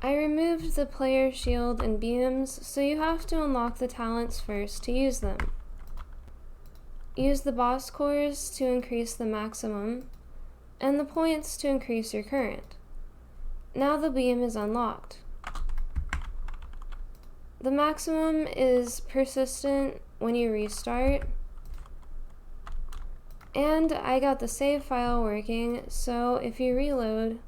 I removed the player shield and beams, so you have to unlock the talents first to use them. Use the boss cores to increase the maximum, and the points to increase your current. Now the beam is unlocked. The maximum is persistent when you restart, and I got the save file working, so if you reload,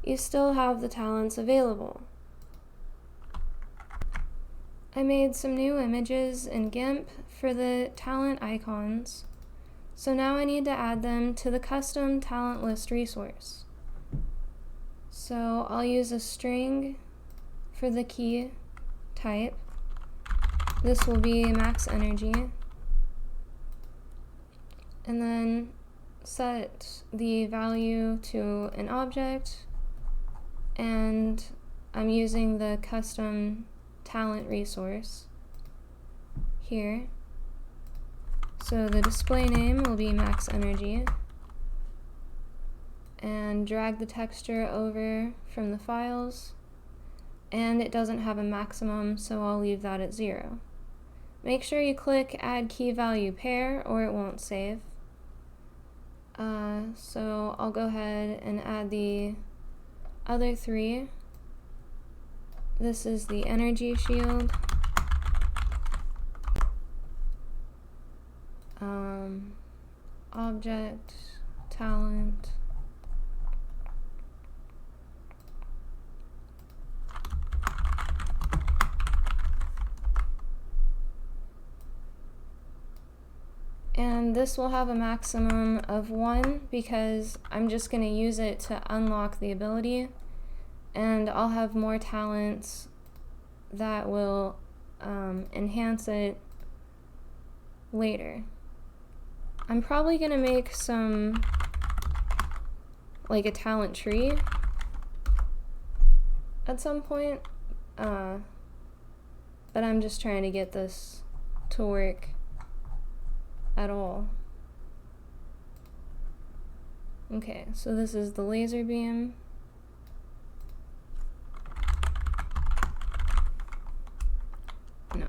you still have the talents available. I made some new images in GIMP for the talent icons, so now I need to add them to the custom talent list resource. So I'll use a string for the key type. This will be max energy. And then set the value to an object, and I'm using the custom talent resource here. So the display name will be max energy, and drag the texture over from the files, and it doesn't have a maximum, so I'll leave that at 0. Make sure you click add key value pair or it won't save. So I'll go ahead and add the other 3. This is the energy shield, object, talent, and this will have a maximum of 1 because I'm just going to use it to unlock the ability, and I'll have more talents that will enhance it later. I'm probably going to make some, like a talent tree at some point, but I'm just trying to get this to work at all. Okay, so this is the laser beam. No.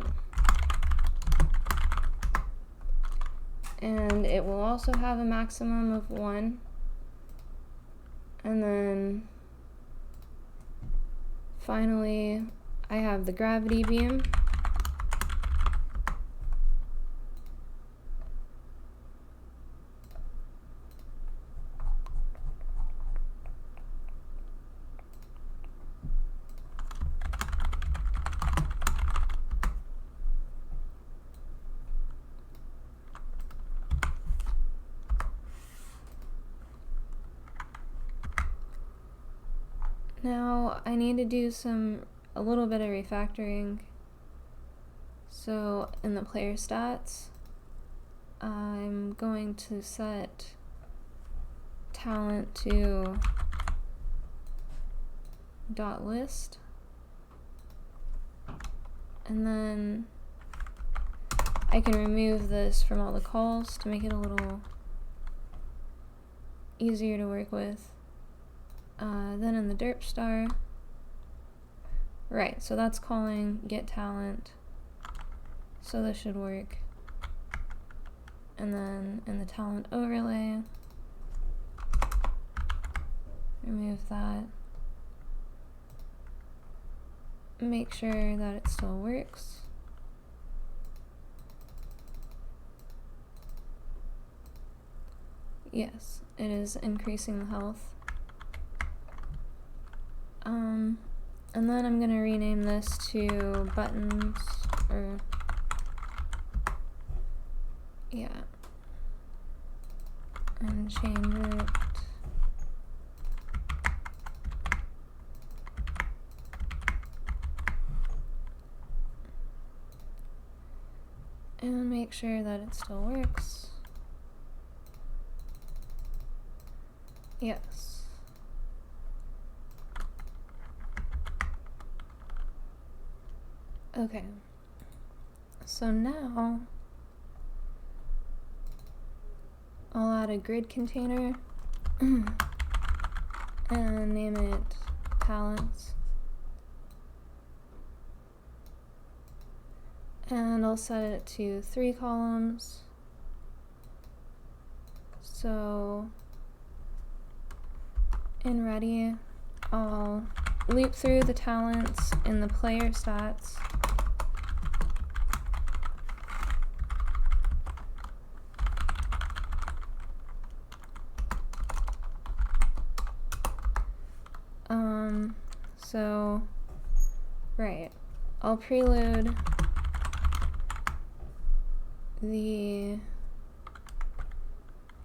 And it will also have a maximum of 1. And then finally I have the gravity beam. Now I need to do a little bit of refactoring. So in the player stats, I'm going to set talent to .list, and then I can remove this from all the calls to make it a little easier to work with. Then in the derp star, right, so that's calling get talent, so this should work. And then in the talent overlay, remove that, make sure that it still works. Yes, it is increasing the health. And then I'm gonna rename this to buttons, or yeah, and change it. And make sure that it still works. Yes. Okay, so now I'll add a grid container and name it talents. And I'll set it to 3 columns. So in ready, I'll loop through the talents in the player stats. So, right, I'll preload the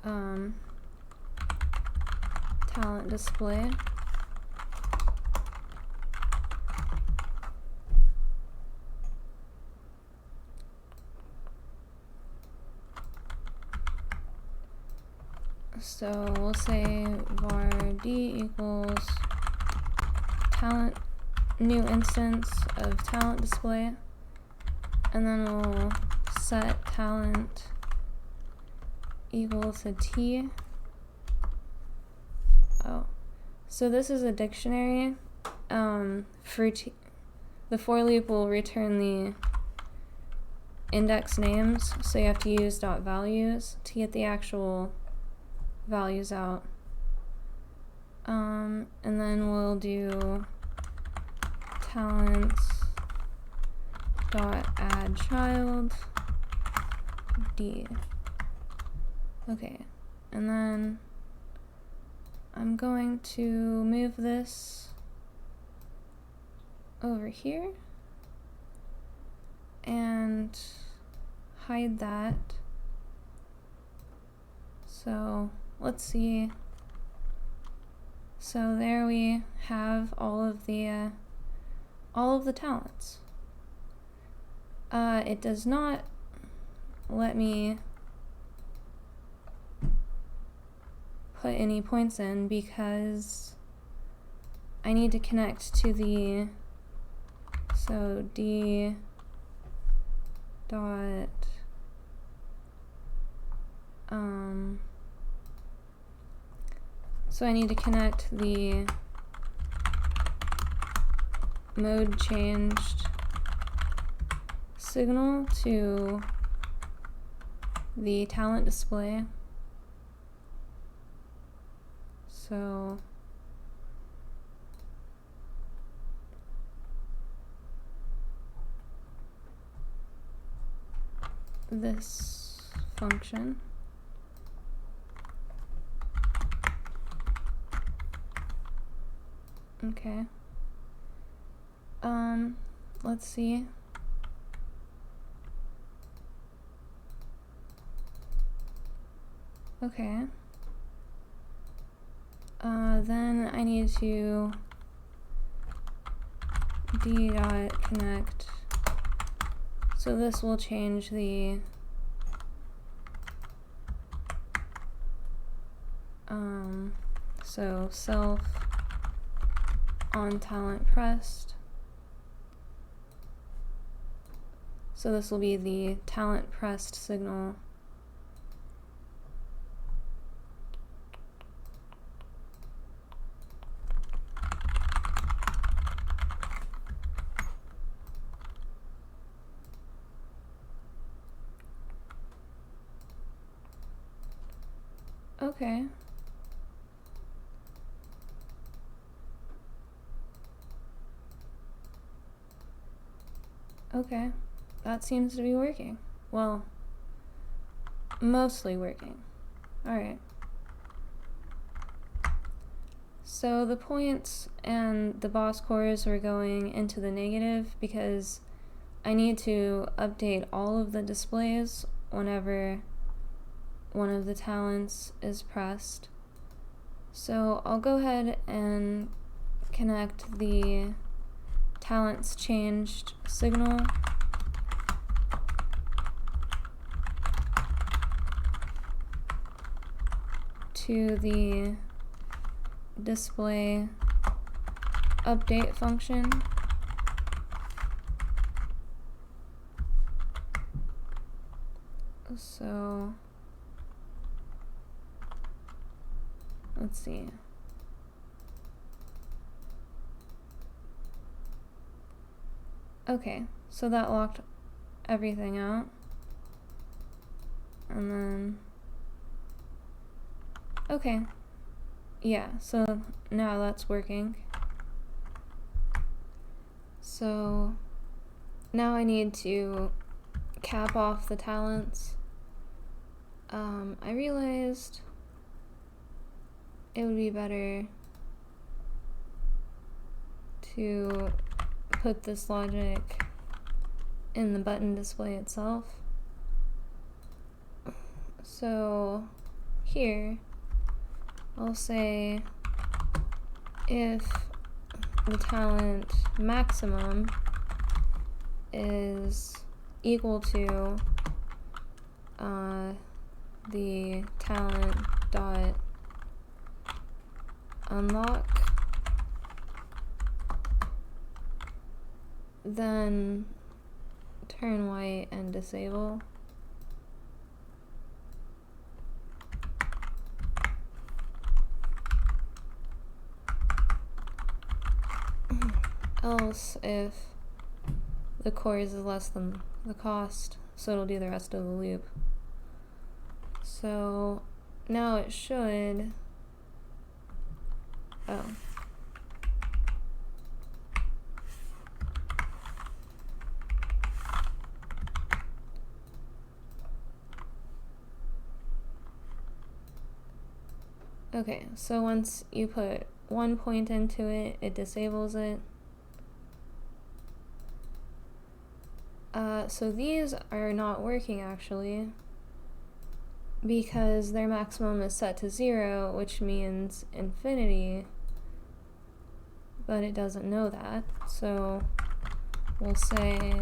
talent display. So we'll say var d equals talent, new instance of talent display, and then we'll set talent equal to t. Oh, so this is a dictionary. For t, the for loop will return the index names, so you have to use .values to get the actual values out. And then we'll do talents dot add child d. Okay, and then I'm going to move this over here and hide that. So let's see. So there we have all of the talents. It does not let me put any points in because I need to connect to the, so d dot so I need to connect the mode changed signal to the talent display. So this function. Okay. Let's see. Okay. Then I need to d.connect. So this will change the so self on talent pressed. So this will be the talent pressed signal. Okay. Okay, that seems to be working. Well, mostly working. Alright. So the points and the boss cores are going into the negative because I need to update all of the displays whenever one of the talents is pressed. So I'll go ahead and connect the talents changed signal to the display update function. So let's see. Okay, so that locked everything out. And then, okay, yeah, so now that's working. So now I need to cap off the talents. I realized it would be better to put this logic in the button display itself. So here I'll say if the talent maximum is equal to the talent dot unlock, then turn white and disable. Else if the cores is less than the cost, so it'll do the rest of the loop. So now it should, oh. Okay, so once you put 1 point into it, it disables it. So these are not working actually, because their maximum is set to 0, which means infinity, but it doesn't know that. So we'll say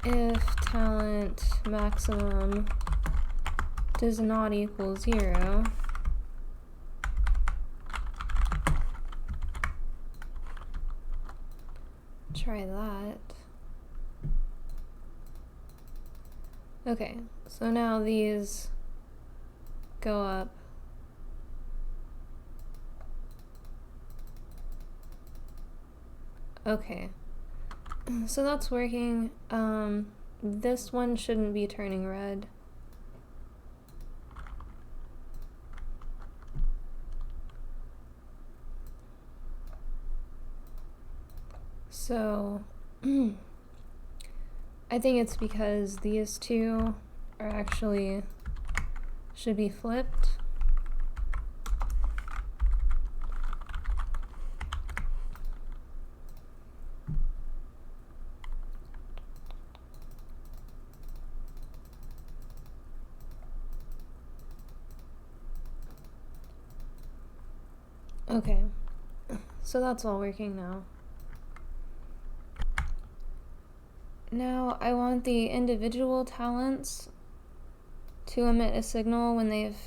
if talent maximum does not equal 0, try that. Okay, so now these go up. Okay, so that's working. This one shouldn't be turning red. So I think it's because these two are actually should be flipped. Okay, so that's all working now. Now I want the individual talents to emit a signal when they've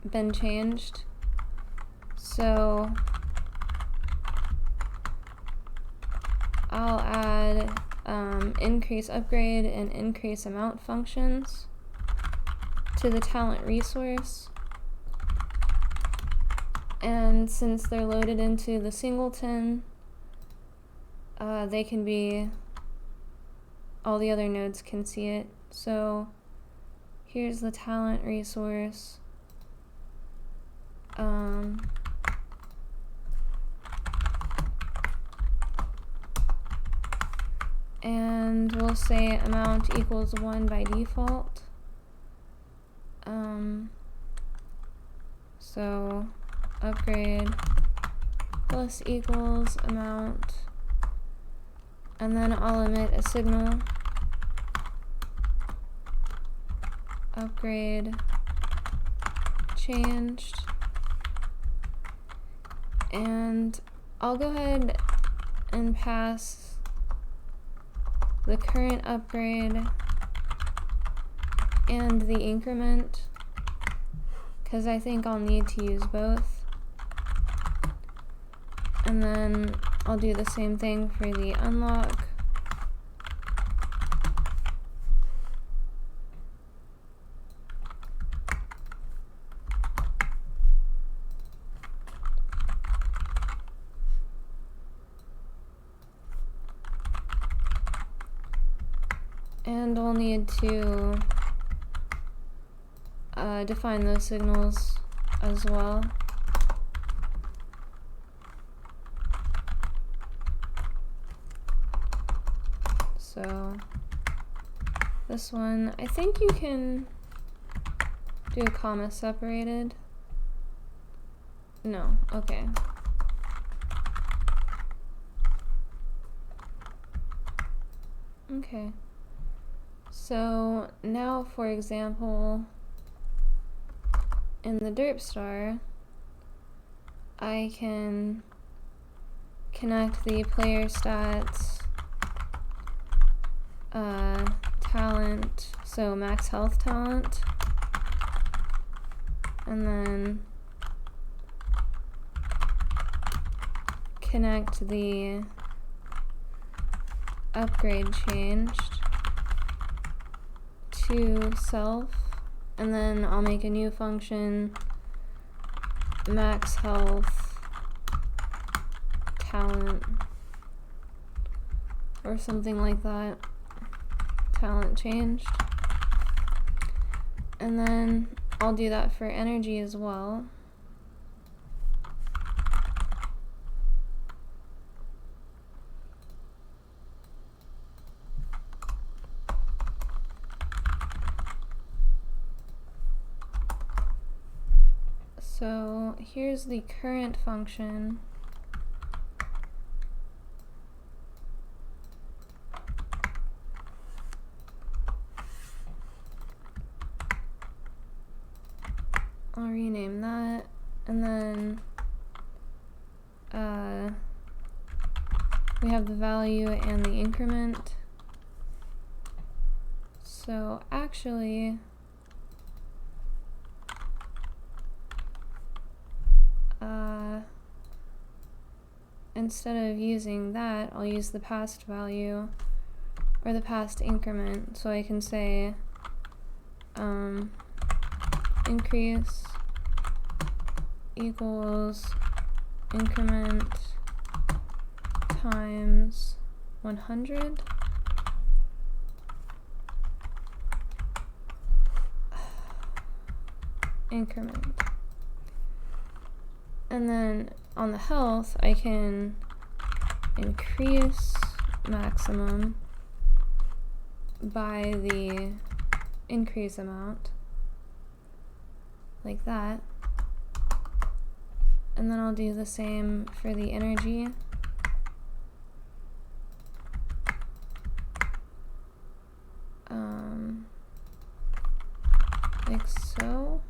been changed. So I'll add increase upgrade and increase amount functions to the talent resource. And since they're loaded into the singleton, they can be, all the other nodes can see it. So here's the talent resource. And we'll say amount equals 1 by default. So upgrade plus equals amount, and then I'll emit a signal. Upgrade changed, and I'll go ahead and pass the current upgrade and the increment, because I think I'll need to use both. And then I'll do the same thing for the unlock. And we'll need to define those signals as well. So this one, I think you can do a comma separated. No, okay. Okay. So now, for example, in the Derp star, I can connect the player stats, talent, so max health talent, and then connect the upgrade changed to self, and then I'll make a new function, max health talent, or something like that, talent changed. And then I'll do that for energy as well. So here's the current function. I'll rename that, and then we have the value and the increment. So actually, instead of using that, I'll use the past value or the past increment. So I can say increase equals increment times 100. Increment. And then on the health, I can increase maximum by the increase amount, like that. And then I'll do the same for the energy. Like so.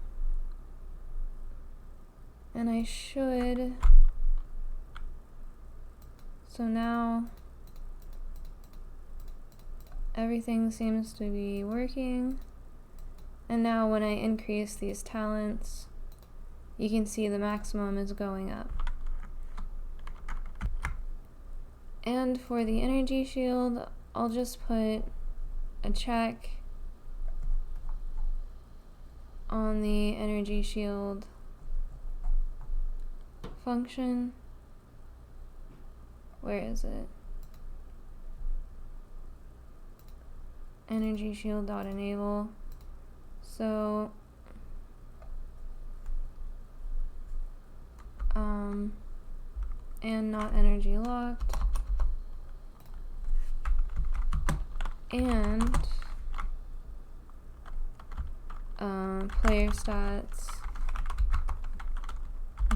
And I should, so now everything seems to be working. And now when I increase these talents, you can see the maximum is going up. And for the energy shield, I'll just put a check on the energy shield function. Where is it? Energy shield dot enable. So and not energy locked, and player stats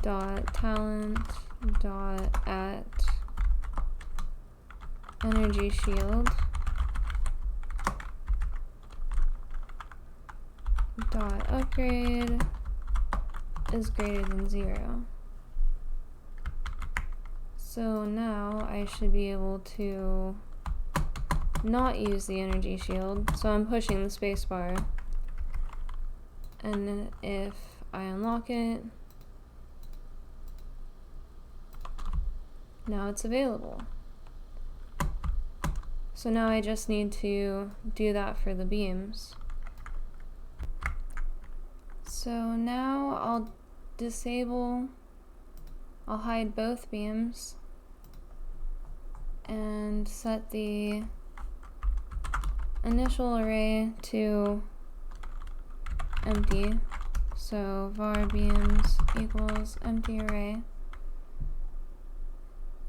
dot talent dot at energy shield dot upgrade is greater than 0. So now I should be able to not use the energy shield. So I'm pushing the spacebar, and if I unlock it, now it's available. So now I just need to do that for the beams. So now I'll hide both beams and set the initial array to empty. So var beams equals empty array.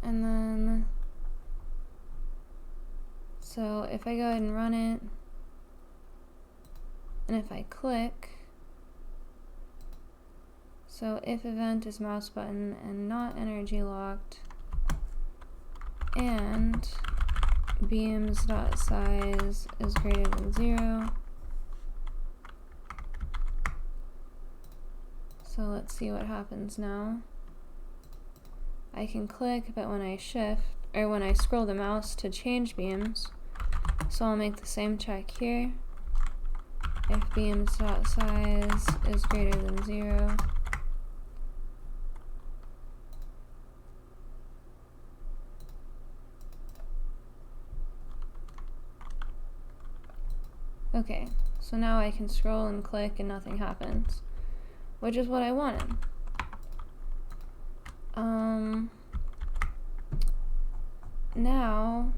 And then, so if I go ahead and run it, and if I click, so if event is mouse button and not energy locked, and beams.size is greater than 0. So let's see what happens now. I can click, but when I shift, or when I scroll the mouse to change beams, so I'll make the same check here. If beams.size is greater than 0. Okay, so now I can scroll and click and nothing happens, which is what I wanted. Now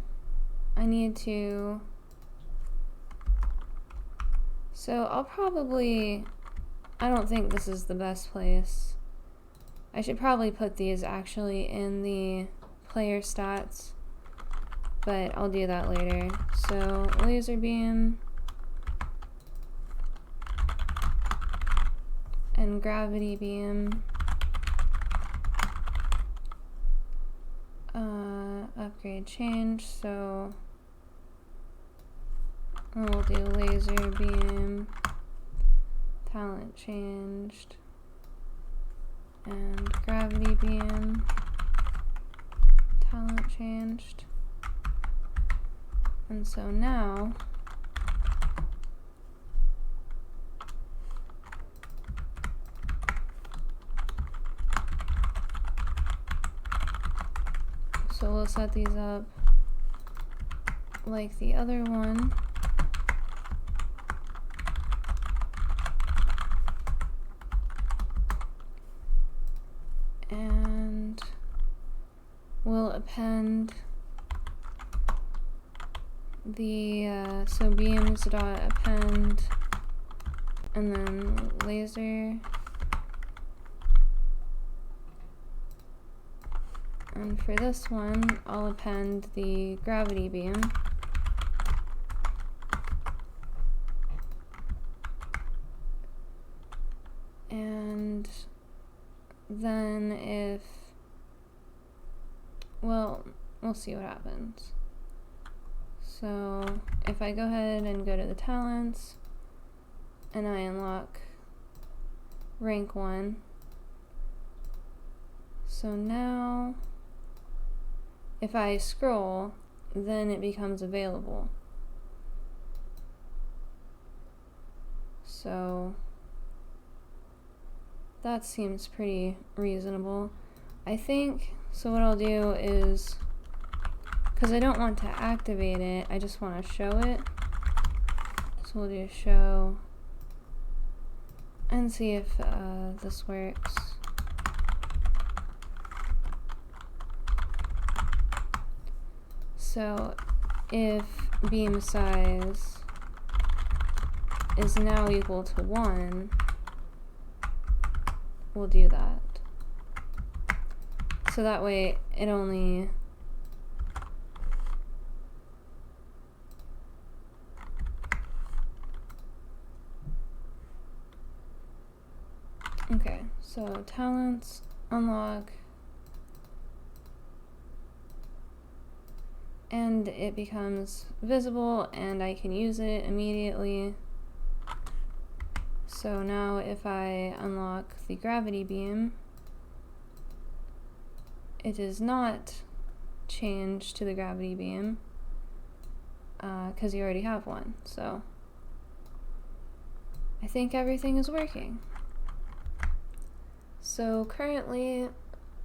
I need to, so I'll probably, I don't think this is the best place. I should probably put these actually in the player stats, but I'll do that later. So laser beam and gravity beam, upgrade change, so we'll do laser beam, talent changed, and gravity beam, talent changed. And so now so we'll set these up like the other one. And we'll append the, so beams dot append, and then laser. And for this one, I'll append the gravity beam. And then if, well, we'll see what happens. So if I go ahead and go to the talents, and I unlock rank 1, so now if I scroll, then it becomes available. So that seems pretty reasonable. I think, so what I'll do is, because I don't want to activate it, I just want to show it. So we'll do show and see if this works. So if beam size is now equal to 1, we'll do that. So that way it only, okay, so talents, unlock, and it becomes visible and I can use it immediately. So now if I unlock the gravity beam, it does not change to the gravity beam because you already have one. So I think everything is working. So currently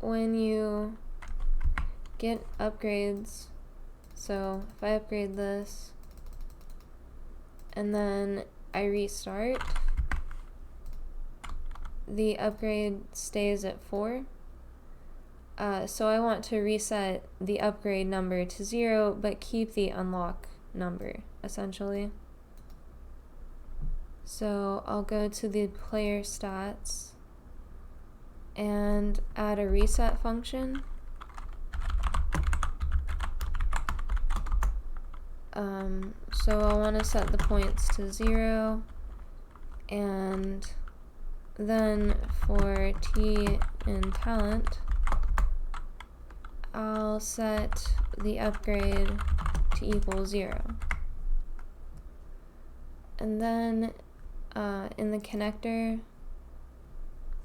when you get upgrades, so if I upgrade this and then I restart, the upgrade stays at 4. So I want to reset the upgrade number to 0 but keep the unlock number, essentially. So I'll go to the player stats and add a reset function. So I'll want to set the points to 0, and then for T in talent, I'll set the upgrade to equal 0. And then in the connector,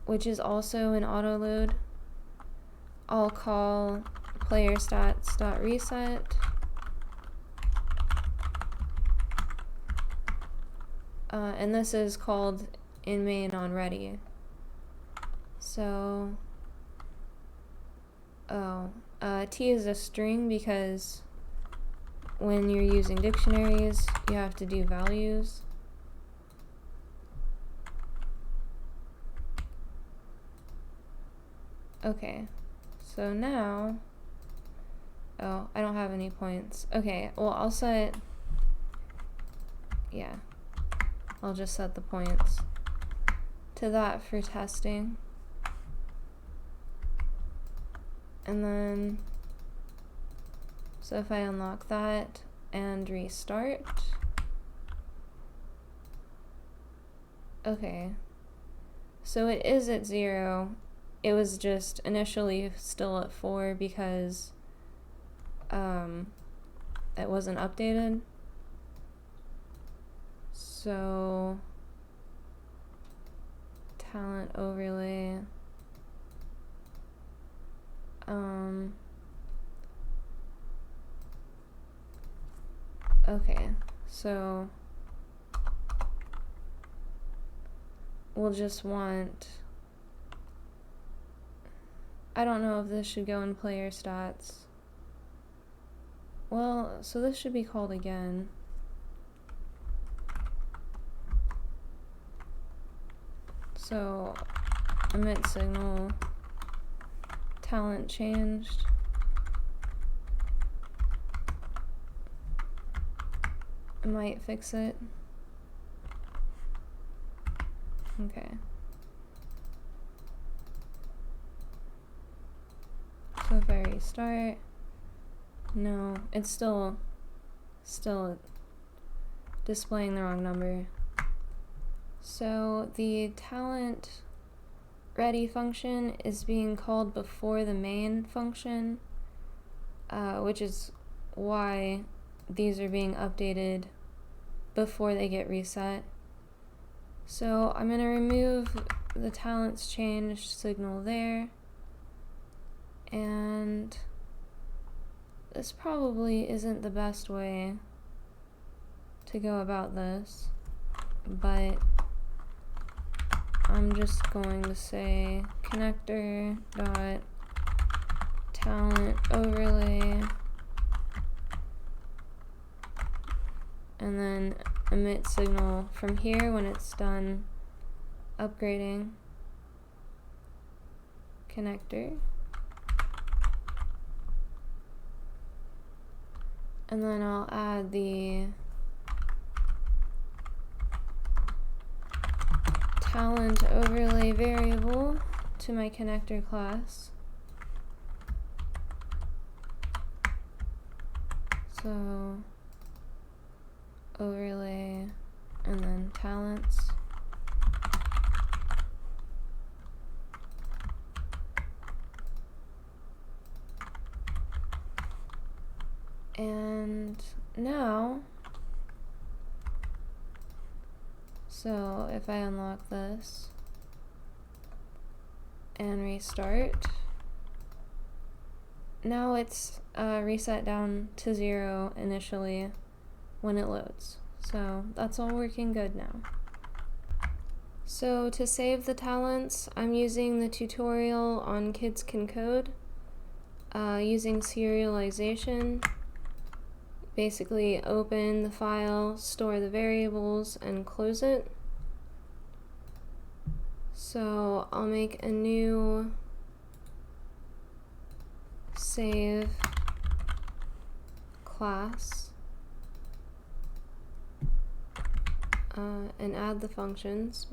which is also an auto load, I'll call player stats.reset. And this is called in main on ready. So, T is a string because when you're using dictionaries, you have to do values. Okay, so now, oh, I don't have any points. Okay, well, I'll set, yeah, I'll just set the points to that for testing. And then, so if I unlock that and restart, okay, so it is at 0. It was just initially still at 4 because it wasn't updated. So talent overlay, okay, so we'll just want, I don't know if this should go in player stats. Well, so this should be called again. So emit signal, talent changed. I might fix it. Okay. So if I restart, no, it's still displaying the wrong number. So the talent ready function is being called before the main function, which is why these are being updated before they get reset. So I'm going to remove the talents changed signal there, and this probably isn't the best way to go about this, but I'm just going to say connector dot talent overlay, and then emit signal from here when it's done upgrading connector. And then I'll add the talent overlay variable to my connector class. So overlay and then talents. And now, so if I unlock this and restart, now it's reset down to 0 initially when it loads. So that's all working good now. So to save the talents, I'm using the tutorial on Kids Can Code, using serialization. Basically open the file, store the variables, and close it. So I'll make a new save class, and add the functions.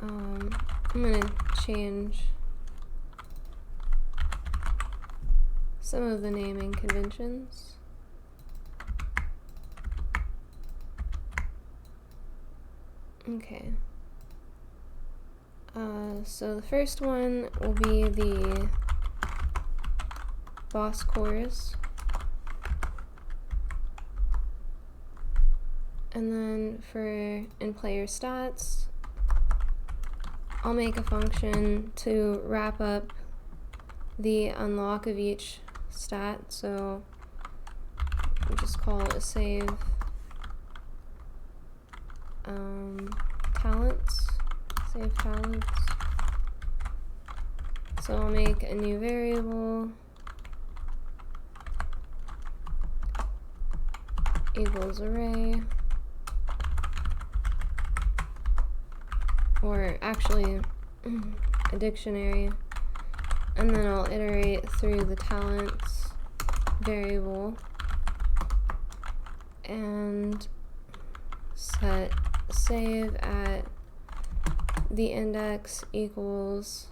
I'm going to change some of the naming conventions. Okay. So the first one will be the boss cores. And then for in player stats, I'll make a function to wrap up the unlock of each stat. So I'll just call it a save talents. Save talents. So I'll make a new variable equals array, or actually a dictionary, and then I'll iterate through the talents variable and set save at the index equals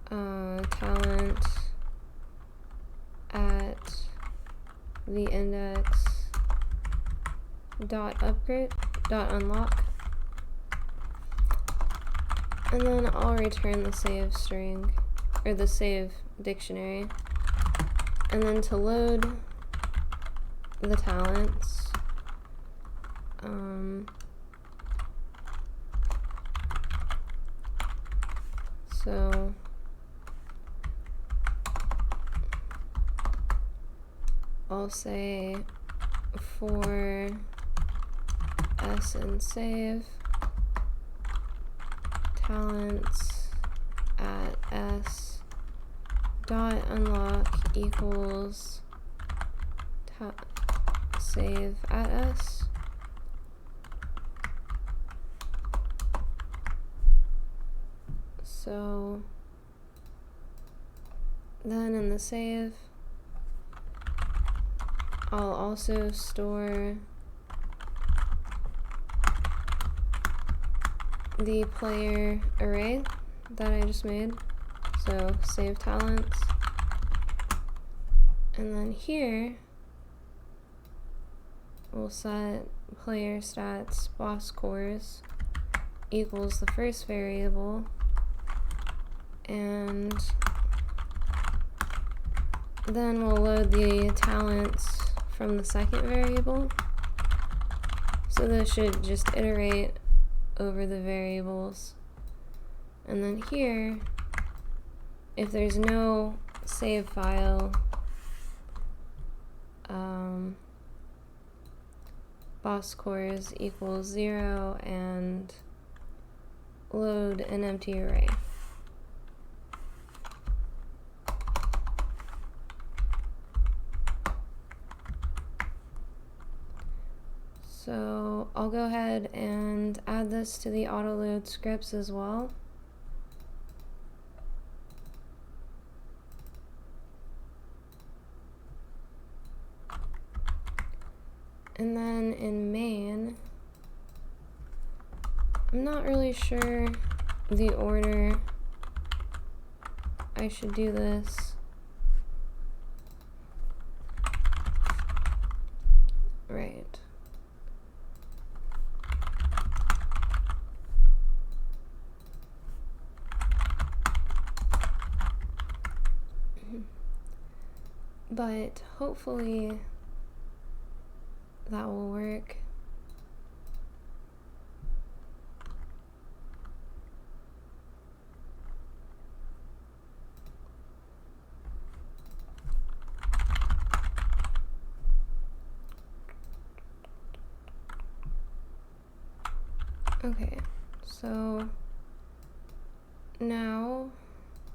talent at the index dot upgrade dot unlock, and then I'll return the save string or the save dictionary, and then to load the talents, so I'll say for s and save talents at s dot unlock equals save at s. So then in the save, I'll also store the player array that I just made. So save talents. And then here, we'll set player stats boss cores equals the first variable, and then we'll load the talents from the second variable. So this should just iterate over the variables. And then here, if there's no save file, boss cores equals 0 and load an empty array. So I'll go ahead and add this to the autoload scripts as well. And then in main, I'm not really sure the order I should do this. Right. But hopefully that will work. Okay, so now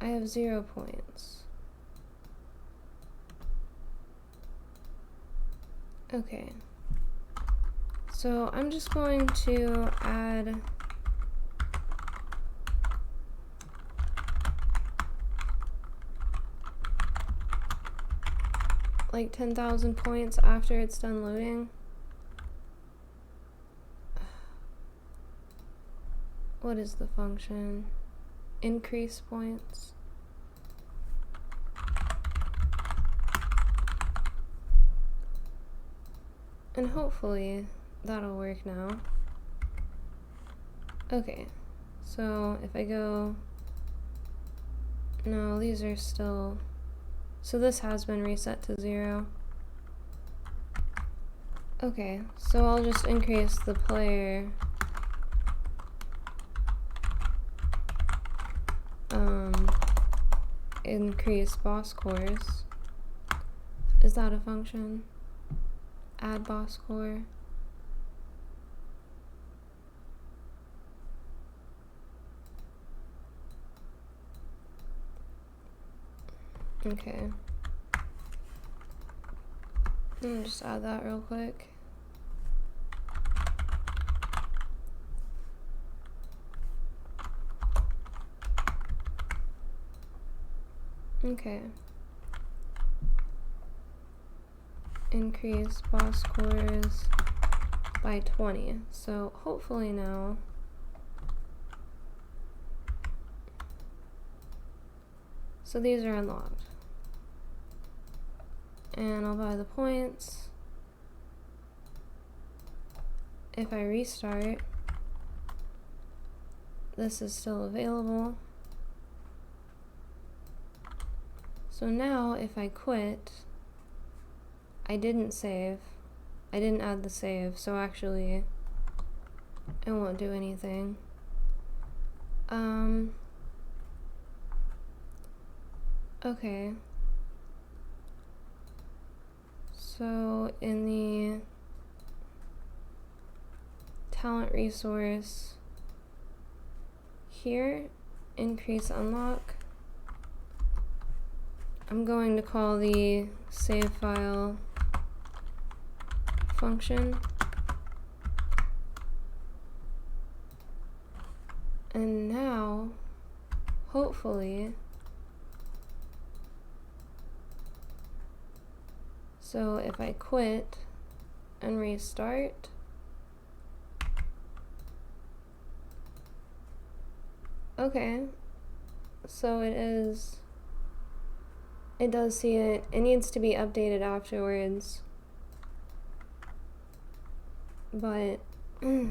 I have 0 points. Okay, so I'm just going to add like 10,000 points after it's done loading. What is the function? Increase points. And hopefully that'll work now. Okay, so if I go, no, these are still, so this has been reset to 0. Okay, so I'll just increase the player increase boss cores. Is that a function? Add boss core. Okay. Let me just add that real quick. Okay. Increase boss cores by 20. So hopefully now so these are unlocked. And I'll buy the points. If I restart, this is still available. So now if I quit, I didn't save. I didn't add the save, so actually it won't do anything. Okay. So in the talent resource here, increase unlock, I'm going to call the save file function. And now, hopefully, so if I quit and restart, okay, so it does see it. It needs to be updated afterwards, but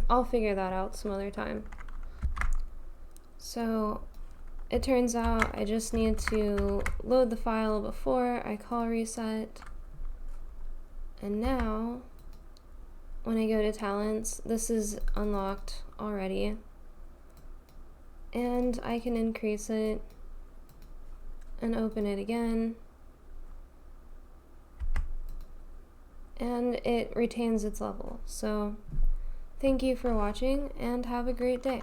I'll figure that out some other time. So it turns out I just need to load the file before I call reset, and now when I go to talents, this is unlocked already, and I can increase it and open it again, and it retains its level. So thank you for watching and have a great day.